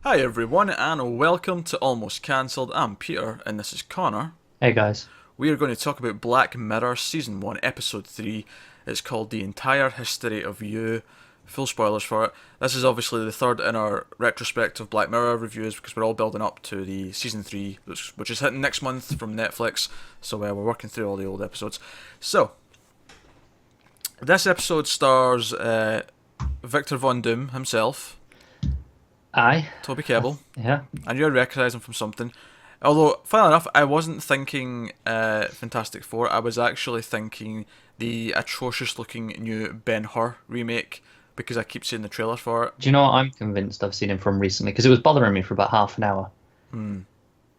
Hi everyone and welcome to Almost Cancelled. I'm Peter and this is Connor. Hey guys. We are going to talk about Black Mirror Season 1 Episode 3. It's called The Entire History of You. Full spoilers for it. This is obviously the third in our retrospective Black Mirror reviews because we're all building up to the Season 3 which is hitting next month from Netflix. So we're working through all the old episodes. So, this episode stars Victor Von Doom himself, Aye. Toby Kebbell. Yeah. And you'd recognise him from something. Although, funnily enough, I wasn't thinking Fantastic Four. I was actually thinking the atrocious-looking new Ben-Hur remake because I keep seeing the trailer for it. Do you know what I'm convinced I've seen him from recently? Because it was bothering me for about half an hour. Hmm.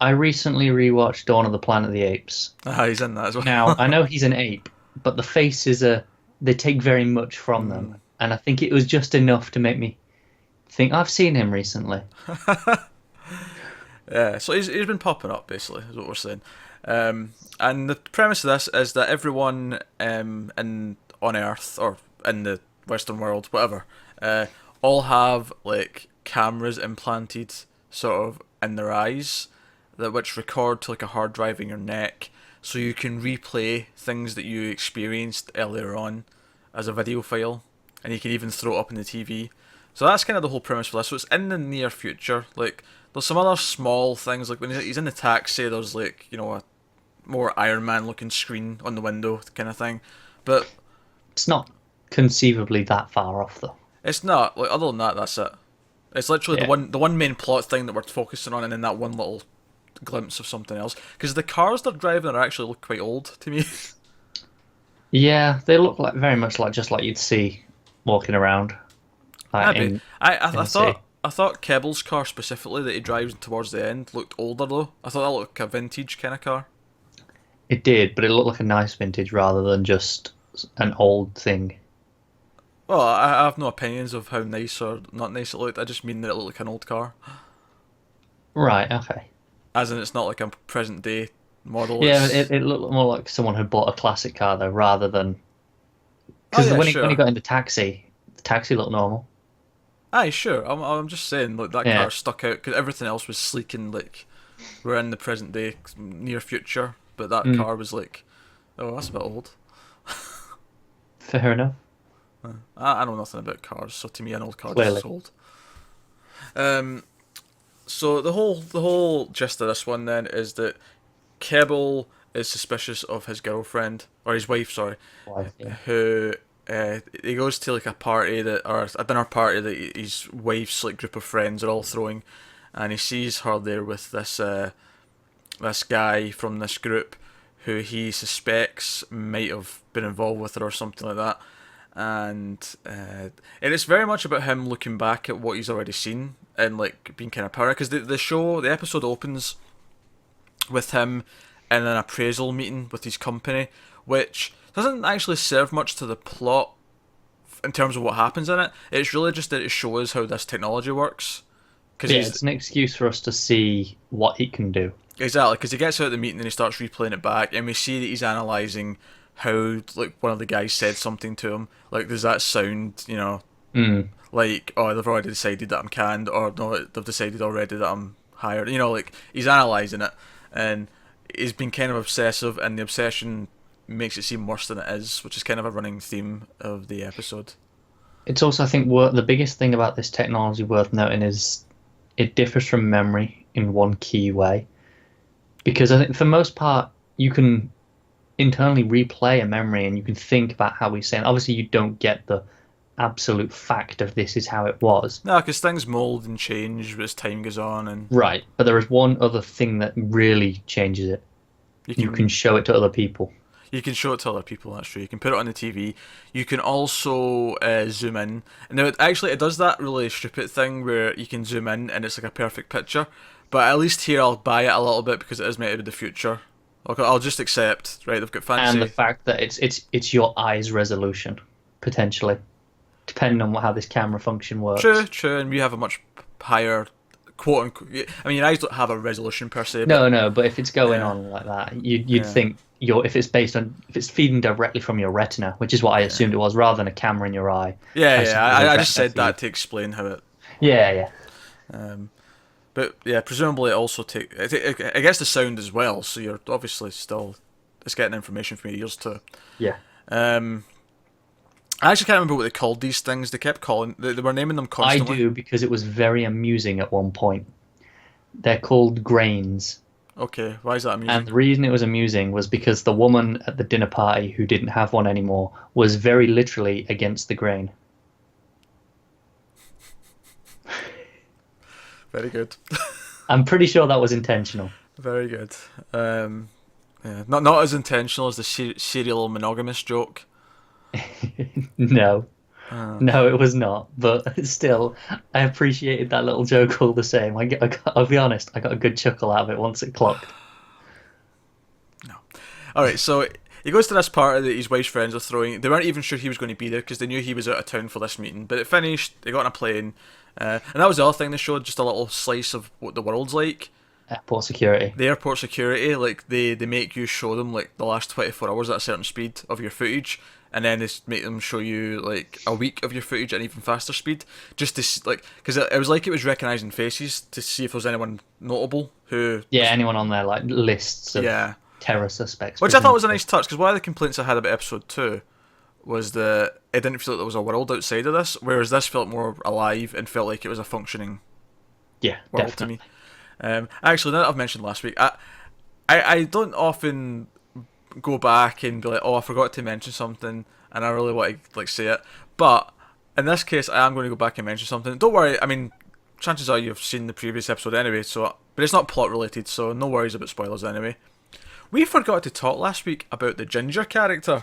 I recently rewatched Dawn of the Planet of the Apes. Ah, he's in that as Now, well. I know he's an ape, but the faces they take very much from Hmm. them. And I think it was just enough to make me think, I've seen him recently. Yeah, so he's been popping up, basically, is what we're saying. And the premise of this is that everyone on Earth, or in the Western world, whatever, all have, like, cameras implanted sort of in their eyes that which record to like a hard drive in your neck, so you can replay things that you experienced earlier on as a video file, and you can even throw it up in the TV. So that's kind of the whole premise for this. So it's in the near future. Like there's some other small things, like when he's in the taxi, there's like a more Iron Man looking screen on the window kind of thing, but It's not conceivably that far off, though. it's not like other than that. That's it. It's literally the Yeah. one main plot thing that we're focusing on, and then that one little glimpse of something else. Because the cars they're driving are actually look quite old to me. Yeah, they look like very much like just like you'd see walking around Maybe. in I the city. thought Kebble's car specifically that he drives towards the end looked older though. I thought that looked like a vintage kind of car. It did, but it looked like a nice vintage rather than just an old thing. Well, I have no opinions of how nice or not nice it looked. I just mean that it looked like an old car, Right, okay. as in it's not like a present day model. Yeah, It's it looked more like someone who bought a classic car though, rather than oh because yeah, when he sure. got in the taxi looked normal. Aye, sure. I'm just saying, like that Yeah. car stuck out because everything else was sleek and like we're in the present day, near future, but that Mm, car was like, oh, that's a bit old. fair enough. I know nothing about cars, so to me, an old car just is Clearly. old. Um, so the whole gist of this one then is that Kebble is suspicious of his girlfriend or his wife, sorry, Wife, yeah. who he goes to like a party that or a dinner party that his wife's like group of friends are all throwing, and he sees her there with this guy from this group who he suspects might have been involved with her or something like that. And it's very much about him looking back at what he's already seen and like being kind of paranoid because the episode opens with him in an appraisal meeting with his company, which doesn't actually serve much to the plot in terms of what happens in it. It's really just that it shows how this technology works. Because Yeah, he's it's an excuse for us to see what he can do. exactly because he gets out of the meeting and he starts replaying it back, and we see that he's analysing how like one of the guys said something to him. Like, does that sound Mm. like, oh, they've already decided that I'm canned, or no, they've decided already that I'm hired. Like he's analysing it, and he's been kind of obsessive, and the obsession makes it seem worse than it is, which is kind of a running theme of the episode. It's also, I think, the biggest thing about this technology worth noting is it differs from memory in one key way. Because I think for the most part, you can internally replay a memory and you can think about how we say it. Obviously, you don't get the absolute fact of this is how it was. No, because things mould and change as time goes on, and Right. But there is one other thing that really changes it. you You can can show it to other people. you can show it to other people. That's true. You can put it on the TV. You can also zoom in. And now, it does that really stupid thing where you can zoom in and it's like a perfect picture. But at least here, I'll buy it a little bit because it is meant to be the future. Okay, I'll just accept. Right, they've got And the fancy. fact that it's your eye's resolution, potentially, depending on how this camera function True, works. true, and we have a much higher quote unquote. I mean, your eyes don't have a resolution per se, but No, no, but if it's going yeah, on like that, you'd yeah, think if it's based on if it's feeding directly from your retina, which is what I yeah, assumed it was, rather than a camera in your eye. yeah, I yeah. assumed it was a I just retina said that feed. to explain how it. Yeah, yeah. Um, But yeah, presumably it also it gets the sound as well, so you're obviously still it's getting information from your ears too. Yeah. Um, I actually can't remember what they called these things. They kept calling they were naming them I constantly. do because it was very amusing at one point. They're called grains. Okay, why is that And amusing? the reason it was amusing was because the woman at the dinner party who didn't have one anymore was very literally against the grain. Very good, I'm pretty sure that was intentional. very good. Yeah, not as intentional as the serial monogamous joke. No, Uh, no, it was not. But still, I appreciated that little joke all the same. I'll be honest, I got a good chuckle out of it once it clocked. no. All right, so he goes to this party that his wife's friends are throwing. They weren't even sure he was going to be there because they knew he was out of town for this meeting. But it finished. They got on a plane, and that was the other thing they showed. Just a little slice of what the world's like. Airport security. The airport security, like they make you show them like the last 24 hours at a certain speed of your footage, and then they make them show you like a week of your footage at an even faster speed, just to like because it was like it was recognizing faces to see if there was anyone notable who. Yeah, anyone on their like lists of Yeah. terror suspects. Which I thought was a presumably. nice touch, because one of the complaints I had about episode 2 was that it didn't feel like there was a world outside of this, whereas this felt more alive and felt like it was a functioning Yeah, world to definitely. me. Actually, now that I've mentioned last week, I don't often go back and be like, oh, I forgot to mention something, and I really want to like say it. But in this case, I am going to go back and mention something. Don't worry. I mean, chances are you've seen the previous episode anyway. So, but it's not plot related, so no worries about spoilers anyway. We forgot to talk last week about the Ginger character.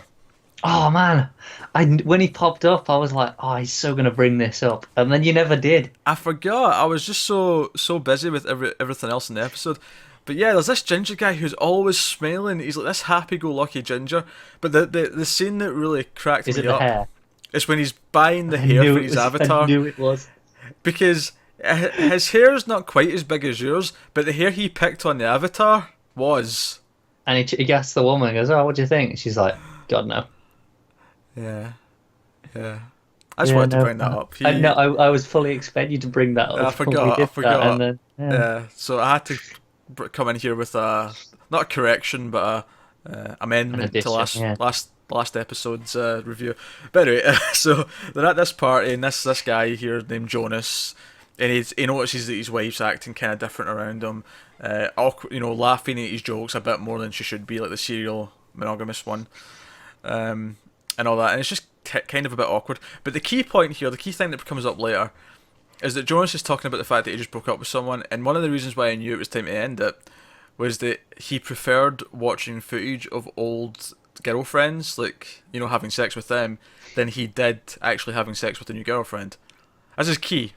Oh man, I when he popped up, I was like, oh, he's so gonna bring this up, and then you never did. I forgot. I was just so busy with everything else in the episode. But yeah, there's this ginger guy who's always smiling. He's like this happy-go-lucky ginger. But the scene that really cracked Is it me the up hair? is when he's buying the I hair knew for it his was. I avatar, knew it was. because his hair's not quite as big as yours, but the hair he picked on the avatar was. And he asks the woman, he goes, "Oh, what do you think?" She's like, "God no." Yeah, yeah. I just Yeah, wanted to no. bring that up. I know. I was fully expecting you to bring that I up when we forgot. I did that, and forgot. then yeah. Yeah, so I had to come in here with a not a correction, but a An amendment to addition. Yeah. last episode's review. But anyway, so they're at this party, and this guy here named Jonas, and he notices that his wife's acting kind of different around him, awkward, laughing at his jokes a bit more than she should be, like the serial monogamous one, and all that, and it's just kind of a bit awkward. But the key point here, the key thing that comes up later, is that Jonas is talking about the fact that he just broke up with someone, and one of the reasons why I knew it was time to end it was that he preferred watching footage of old girlfriends, like, having sex with them, than he did actually having sex with a new girlfriend. This is key.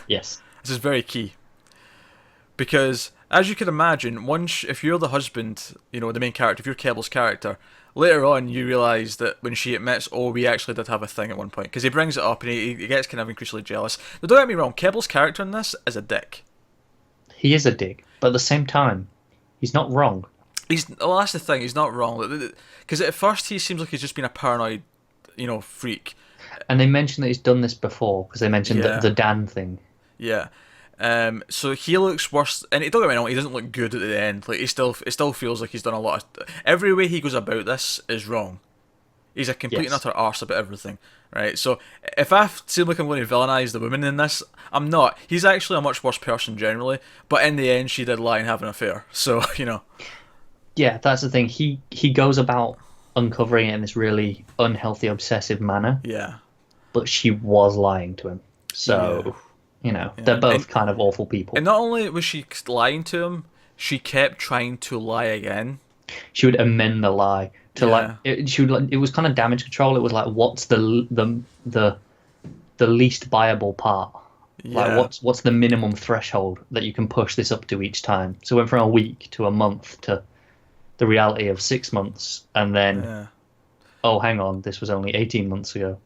Yes. This is very key. Because, as you can imagine, if you're the husband, the main character, if you're Kebble's character, later on you realise that when she admits, oh, we actually did have a thing at one point, because he brings it up and he gets kind of increasingly jealous. But don't get me wrong, Kebble's character in this is a dick. He is a dick, but at the same time, he's not wrong. Well, that's the thing, he's not wrong. Because at first he seems like he's just been a paranoid, freak. And they mentioned that he's done this before because they mentioned Yeah. the Dan thing. Yeah. So he looks worse, and don't get me wrong, he doesn't look good at the end. Like it still feels like he's done a lot of. Every way he goes about this is wrong. He's a complete and Yes. utter arse about everything, right? So if I seem like I'm going to villainize the woman in this, I'm not. He's actually a much worse person generally, but in the end, she did lie and have an affair. So Yeah, that's the thing. He goes about uncovering it in this really unhealthy, obsessive manner, yeah, but she was lying to him. So, Yeah. they're both kind of awful people. and not only was she lying to him, she kept trying to lie again. She would amend the lie to Yeah. it was kind of damage control. It was like, what's the least viable part? Yeah. Like, what's the minimum threshold that you can push this up to each time? So it went from a week to a month to the reality of 6 months, and then Yeah. oh, hang on, this was only 18 months ago.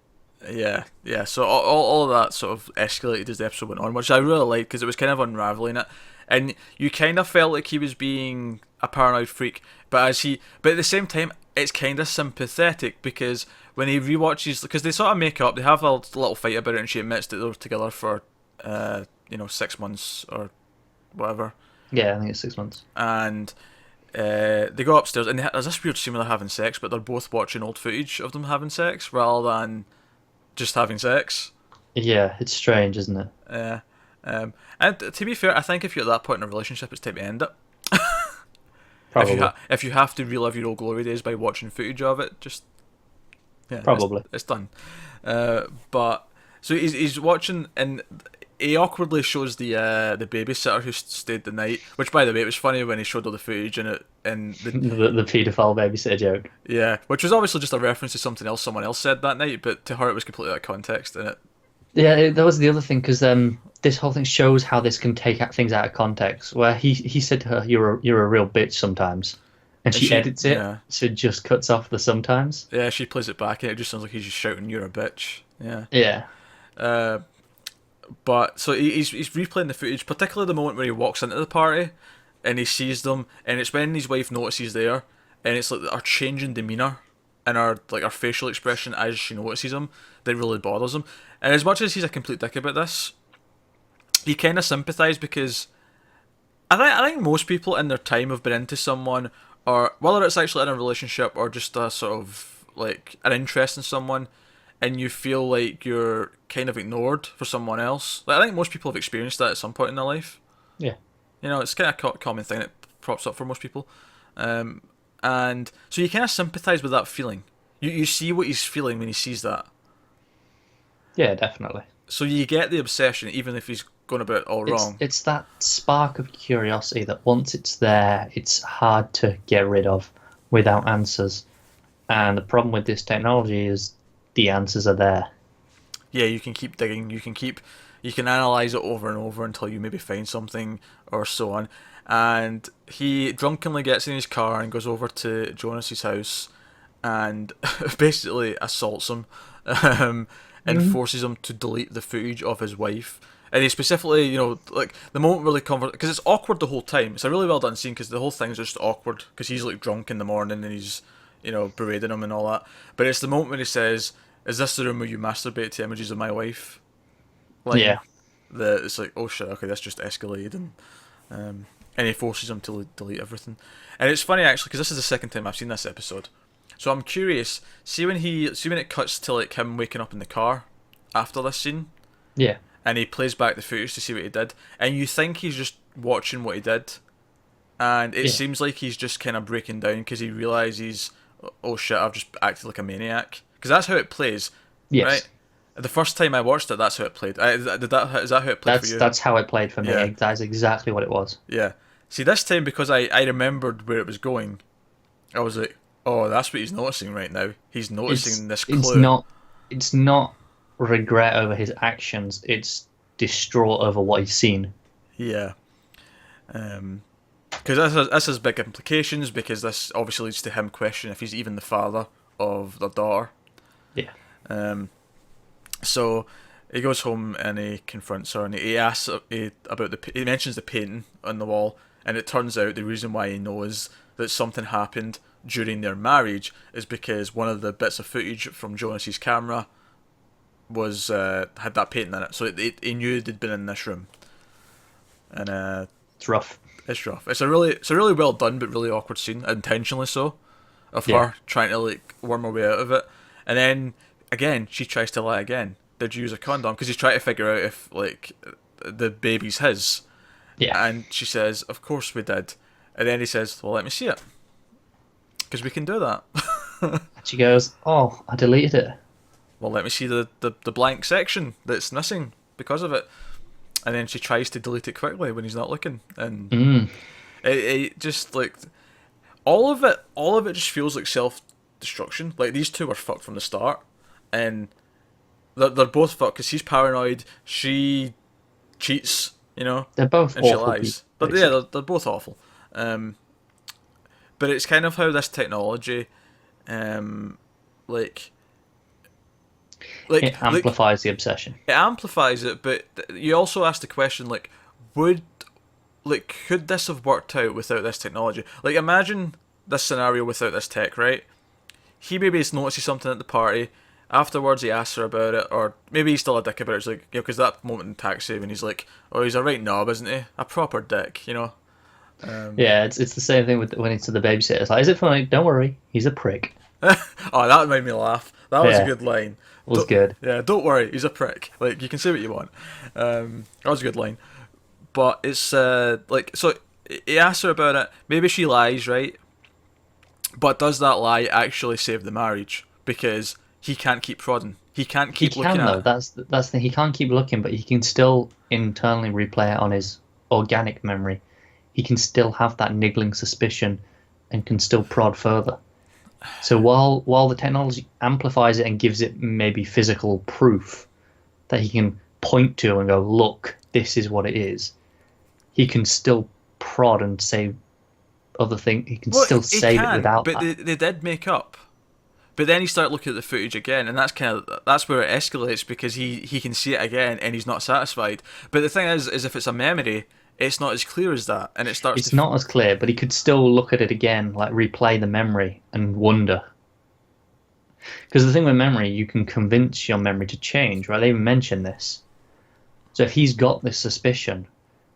Yeah, yeah. So all of that sort of escalated as the episode went on, which I really liked because it was kind of unraveling it, and you kind of felt like he was being a paranoid freak, but at the same time, it's kind of sympathetic because when he rewatches, because they sort of make up, they have a little fight about it, and she admits that they were together for 6 months or whatever. Yeah, I think it's 6 months. And they go upstairs, and there's this weird scene where they're having sex, but they're both watching old footage of them having sex rather than just having sex. Yeah, it's strange, isn't it? Yeah. And to be fair, I think if you're at that point in a relationship, it's time to end it. Probably. If you have to relive your old glory days by watching footage of it, just yeah, Probably. it's done. But so he's watching, and he awkwardly shows the babysitter who stayed the night. Which, by the way, it was funny when he showed all the footage in it, and The paedophile babysitter joke. yeah, which was obviously just a reference to something else someone else said that night, but to her it was completely out of context, and it Yeah, that was the other thing because this whole thing shows how this can take things out of context. Where he said to her, "You're a real bitch sometimes," and she edits it, yeah, so it just cuts off the sometimes. yeah, she plays it back, and it just sounds like he's just shouting, "You're a bitch." Yeah. Yeah, Uh, but so he's replaying the footage, particularly the moment where he walks into the party, and he sees them, and it's when his wife notices there, and it's like our changing demeanor and our facial expression as she notices him that really bothers him. And as much as he's a complete dick about this, you kind of sympathise because I think most people in their time have been into someone, or whether it's actually in a relationship or just a sort of like an interest in someone, and you feel like you're kind of ignored for someone else. Like I think most people have experienced that at some point in their life. yeah, You know, it's kind of a common thing that props up for most people, and so you kind of sympathise with that feeling. You see what he's feeling when he sees that. yeah, definitely. So you get the obsession, even if he's going about it all It's wrong. it's that spark of curiosity that once it's there, it's hard to get rid of without answers. And the problem with this technology is the answers are there. Yeah, you can keep digging. You can analyze it over and over until you maybe find something or so on. And he drunkenly gets in his car and goes over to Jonas's house and basically assaults him, um, and Mm-hmm. forces him to delete the footage of his wife. And he specifically, like the moment where they convert, because it's awkward the whole time. It's a really well done scene because the whole thing's just awkward because he's like drunk in the morning and he's, berating him and all that. But it's the moment when he says, "Is this the room where you masturbate to images of my wife?" Line. Yeah, It's like, oh shit, okay, that's just escalated, and he forces him to delete everything. And it's funny actually because this is the second time I've seen this episode, so I'm curious. See when it cuts to like him waking up in the car after this scene, yeah. and he plays back the footage to see what he did, and you think he's just watching what he did, and it Yeah. seems like he's just kind of breaking down because he realizes, oh shit, I've just acted like a maniac, because that's how it plays, Yes. right? The first time I watched it, that's how it played. Is that how it played for That's you? that's how it played for me. Yeah, That's exactly what it was. yeah. See, this time because I remembered where it was going, I was like, oh, that's what he's noticing right now. He's It's noticing this it's clue. not it's not regret over his actions. It's distraught over what he's seen. Yeah. Because this has big implications because this obviously leads to him questioning if he's even the father of their daughter. Yeah. Um, so he goes home and he confronts her and he asks about he mentions the painting on the wall, and it turns out the reason why he knows that something happened during their marriage is because one of the bits of footage from Jonas's camera was had that painting in it, so he knew they'd been in this room, and It's rough. it's rough. It's a really well done but really awkward scene, intentionally so, of Yeah. her trying to like worm her way out of it, and then again she tries to lie again. Did you use a condom? Because he's trying to figure out if like the baby's his, Yeah. and she says, "Of course we did," and then he says, "Well, let me see it, because we can do that." And she goes, "Oh, I deleted it." Well, let me see the blank section that's missing because of it. And then she tries to delete it quickly when he's not looking, and Mm. it just like all of it just feels like self destruction. Like these two were fucked from the start, and they're both fucked because he's paranoid, she cheats, They're both and she awful lies. people. But yeah, Basically. they're both awful. Um, but it's kind of how this technology, um, like It like amplifies the obsession. it amplifies it, but you also ask the question like, would could this have worked out without this technology? Like, imagine this scenario without this tech, right? He maybe notices something at the party, afterwards he asks her about it, or maybe he's still a dick about it. It's like, because that moment in Taxi when he's like, oh, he's a right knob, isn't he? A proper dick, you know. Um, Yeah, it's the same thing with when it's to the babysitter. It's like, is it funny? Don't worry, he's a prick. oh, that made me laugh. That was a Yeah, good line. was good. Yeah, don't worry, he's a prick. Like, you can say what you want. That was a good line. But it's like, so he asks her about it. Maybe she lies, right? But does that lie actually save the marriage? Because he can't keep prodding. He can't He keep looking can though. at it. That's the thing. He can't keep looking, but he can still internally replay it on his organic memory. He can still have that niggling suspicion, and can still prod further. So while the technology amplifies it and gives it maybe physical proof that he can point to and go, look, this is what it is, he can still prod and say other things. He can Well, still he save it can, without but that. they did make up. But then you start looking at the footage again, and that's where it escalates because he can see it again and he's not satisfied. But the thing is if it's a memory, it's not as clear as that, and it starts It's to. not as clear, but he could still look at it again, like replay the memory and wonder. Because the thing with memory, you can convince your memory to change, right? They even mention this. So if he's got this suspicion,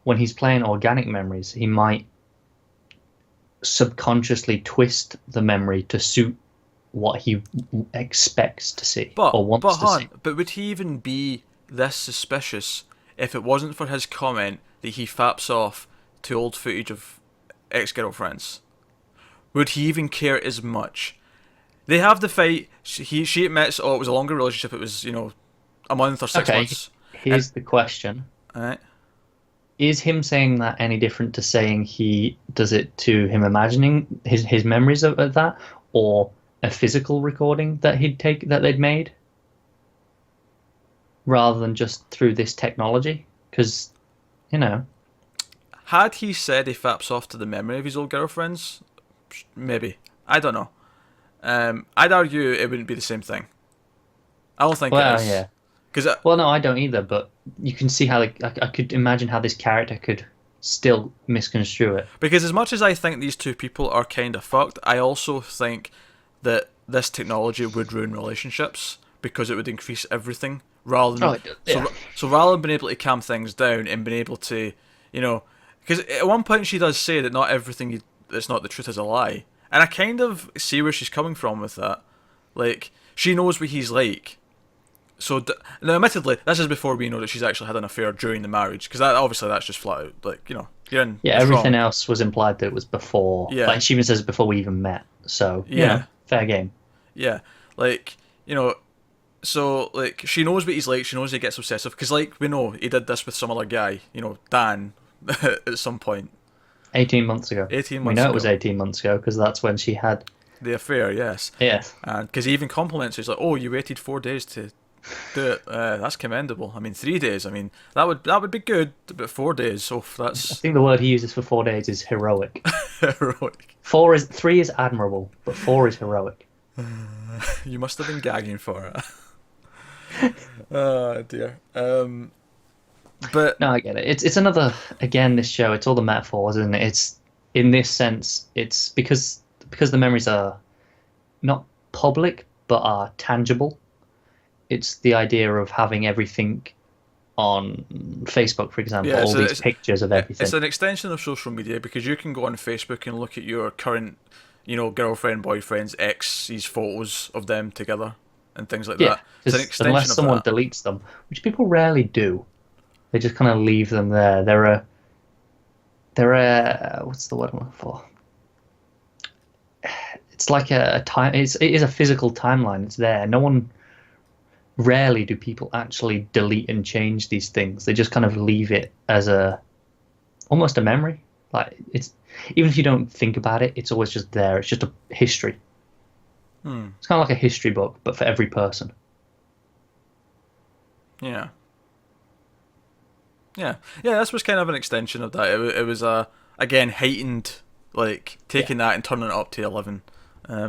when he's playing organic memories, he might subconsciously twist the memory to suit what he expects to see or But wants to see. Han, but would he even be this suspicious if it wasn't for his comment that he faps off to old footage of ex-girlfriends? Would he even care as much? They have the fight. She admits, oh, it was a longer relationship. It was, a month or 6 months. And Here's the question. alright, Is him saying that any different to saying he does it to him imagining his memories of that, or a physical recording that they'd made, rather than just through this technology? Because, you know, had he said he faps off to the memory of his old girlfriends, maybe, I don't know. I'd argue it wouldn't be the same thing. I don't think it well, is. yeah. Because Well, no, I don't either. But you can see how I could imagine how this character could still misconstrue it. as much as I think these two people are kind of fucked, I also think that this technology would ruin relationships because it would increase everything rather than Yeah. so rather than being able to calm things down and being able to, because at one point she does say that not everything that's not the truth is a lie, and I kind of see where she's coming from with that. Like, she knows what he's like. So now, admittedly, this is before we know that she's actually had an affair during the marriage, because obviously that's just flat out like, you're in. Yeah, It's everything wrong. else was implied that it was before. Yeah. Like she even says before we even met. So, Yeah. fair game. Yeah, like, so like she knows what he's like. She knows he gets obsessive because, like, we know he did this with some other guy, Dan, at some point. 18 months ago. 18 We months know it was ago. 18 months ago because that's when she had. The affair, yes, Yes. and because he even compliments her, he's like, "Oh, you waited 4 days to do it. That's commendable. I mean, 3 days. I mean, that would be good, but 4 days. So I that's think the word he uses for 4 days is heroic. heroic. 3 is admirable, but 4 is heroic. You must have been gagging for it. Oh dear. But No, I get it. It's another, again, this show, it's all the metaphors, isn't it? It's, in this sense, it's because the memories are not public but are tangible. It's the idea of having everything on Facebook, for example, yeah, all these pictures of everything. it's an extension of social media because you can go on Facebook and look at your current, girlfriend, boyfriend's ex's photos of them together and things like Yeah, that. It's an because extension unless of someone that. deletes them, which people rarely do, they just kind of leave them there. They're a what's the word I'm looking for? It's like a time. It is a physical timeline. It's there. No one. Rarely do people actually delete and change these things. They just kind of leave it as almost a memory. Like, it's, even if you don't think about it, it's always just there. It's just a history. It's kind of like a history book, but for every person. Yeah. Yeah, yeah. This was kind of an extension of that. It was again heightened, like taking that and turning it up to 11,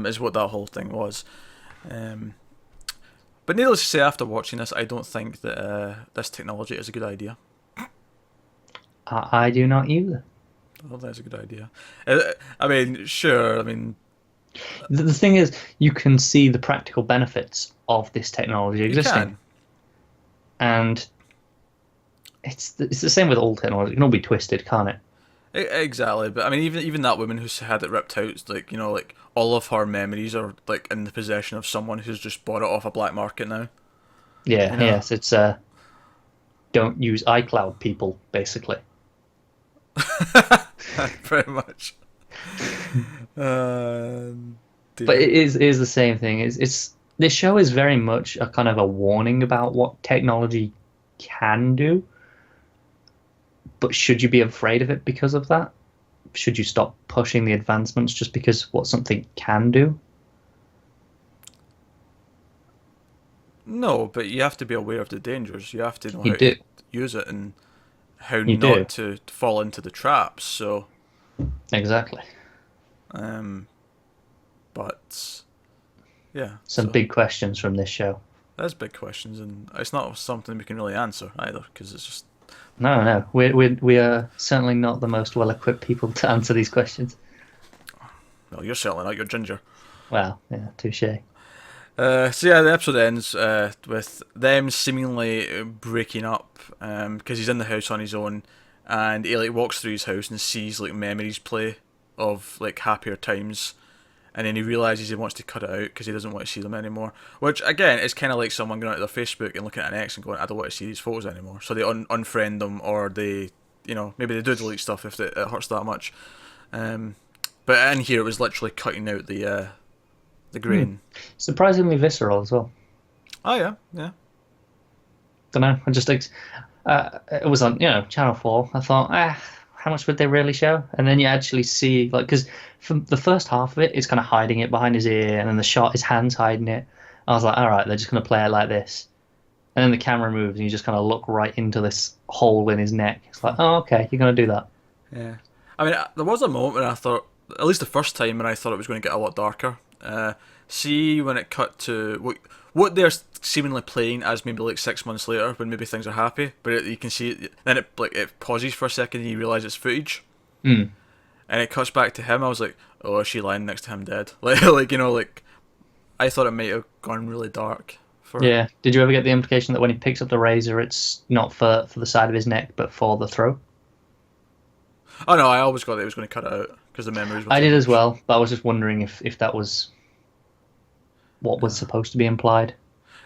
is what that whole thing was. But needless to say, after watching this, I don't think that this technology is a good idea. I do not either. I don't think it's a good idea. I mean, sure. I mean, The thing is, you can see the practical benefits of this technology You existing, can. and it's the same with all technology. It can all be twisted, can't it? Exactly, but I mean, even that woman who's had it ripped out, like like all of her memories are like in the possession of someone who's just bought it off a black market now. Yeah, You know, yes, it's don't use iCloud, people, basically. pretty much. Uh, But dear. it is the same thing. It's this show is very much a kind of a warning about what technology can do, but should you be afraid of it because of that? Should you stop pushing the advancements just because what something can do? No, but you have to be aware of the dangers. You have to know You how to do. use it and how You do. not to fall into the traps. So, Exactly. um, but yeah, Some so big questions from this show. there's big questions, and it's not something we can really answer either because it's just No, no, we are certainly not the most well equipped people to answer these questions. well, you're certainly not. You're ginger. Well, yeah, touche. So yeah, the episode ends with them seemingly breaking up because he's in the house on his own, and he like walks through his house and sees like memories play of like happier times, and then he realizes he wants to cut it out because he doesn't want to see them anymore. Which again is kind of like someone going out to their Facebook and looking at an ex and going, "I don't want to see these photos anymore." So they unfriend them, or they, maybe they do delete stuff if it hurts that much. Um, but in here, it was literally cutting out the Hmm. grain. Surprisingly visceral as well. Oh yeah, yeah. Don't know. I just it was on Channel 4. I thought, how much would they really show? And then you actually see, like, because from the first half of it, it's kind of hiding it behind his ear, and then the shot, his hands hiding it. I was like, all right, they're just going to play it like this. And then the camera moves, and you just kind of look right into this hole in his neck. It's like, oh, okay, you're going to do that. Yeah. I mean, there was a moment when I thought, at least the first time, when I thought it was going to get a lot darker. See when it cut to what they're seemingly playing as maybe like 6 months later when maybe things are happy, but you can see it, then it pauses for a second and you realise it's footage, Hmm. and it cuts back to him. I was like, oh, is she lying next to him dead? Like I thought it might have gone really dark for. Yeah. Did you ever get the implication that when he picks up the razor, it's not for the side of his neck, but for the throat? Oh no, I always got that it was going to cut it out because the memories were I too did as much. well, but I was just wondering if that was what was No. supposed to be implied.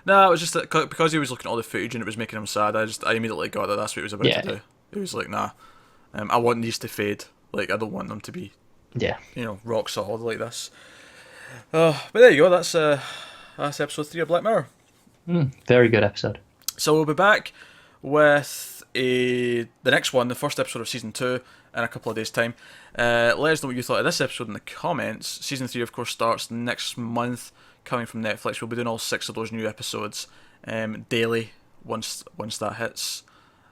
No, it was just that because he was looking at all the footage and it was making him sad. I immediately got that that's what he was about to Yeah. do. He was like, nah, I want these to fade. Like I don't want them to be, Yeah. rock solid like this. But there you go. That's episode 3 of Black Mirror. Very good episode. So we'll be back with the next one, the first episode of season 2, in a couple of days' time. Let us know what you thought of this episode in the comments. Season 3, of course, starts next month, coming from Netflix. We'll be doing all 6 of those new episodes daily once that hits.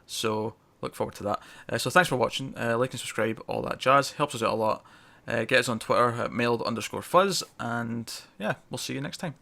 So look forward to that. So thanks for watching. Like and subscribe, all that jazz. Helps us out a lot. Get us on Twitter at mailed_fuzz. And yeah, we'll see you next time.